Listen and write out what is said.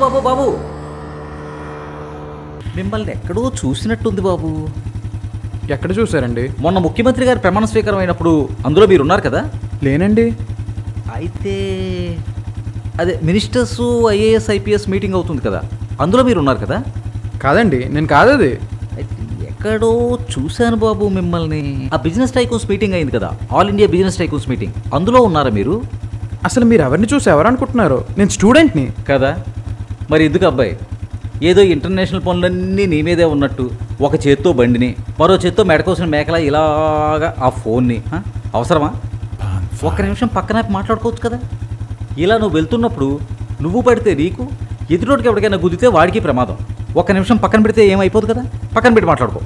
బాబు బాబు, మిమ్మల్ని ఎక్కడో చూసినట్టుంది బాబు. ఎక్కడ చూసారండి? మొన్న ముఖ్యమంత్రి గారి ప్రమాణ స్వీకారం అయినప్పుడు అందులో మీరు ఉన్నారు కదా? లేనండి. అయితే అదే మినిస్టర్స్ ఐఏఎస్ ఐపీఎస్ మీటింగ్ అవుతుంది కదా, అందులో మీరు ఉన్నారు కదా? కాదండి, నేను కాదది. అయితే ఎక్కడో చూశాను బాబు మిమ్మల్ని. ఆ బిజినెస్ టైకూన్స్ మీటింగ్ అయింది కదా, all India business tycoons meeting, అందులో ఉన్నారా మీరు? అసలు మీరు ఎవరిని చూసి ఎవరనుకుంటున్నారు? నేను స్టూడెంట్ని కదా. మరి ఎందుకు అబ్బాయి, ఏదో ఇంటర్నేషనల్ పనులన్నీ నీ మీదే ఉన్నట్టు ఒక చేత్తో బండిని, మరో చేత్తో మెడకోసిన మేకలా ఇలాగా ఆ ఫోన్ని, అవసరమా? ఒక్క నిమిషం పక్కన మాట్లాడుకోవచ్చు కదా. ఇలా నువ్వు వెళ్తున్నప్పుడు నువ్వు పడితే నీకు, ఎదుటోడికి ఎవరికైనా గుద్దితే వాడికి ప్రమాదం. ఒక్క నిమిషం పక్కన పెడితే ఏమైపోదు కదా. పక్కన పెట్టి మాట్లాడుకో.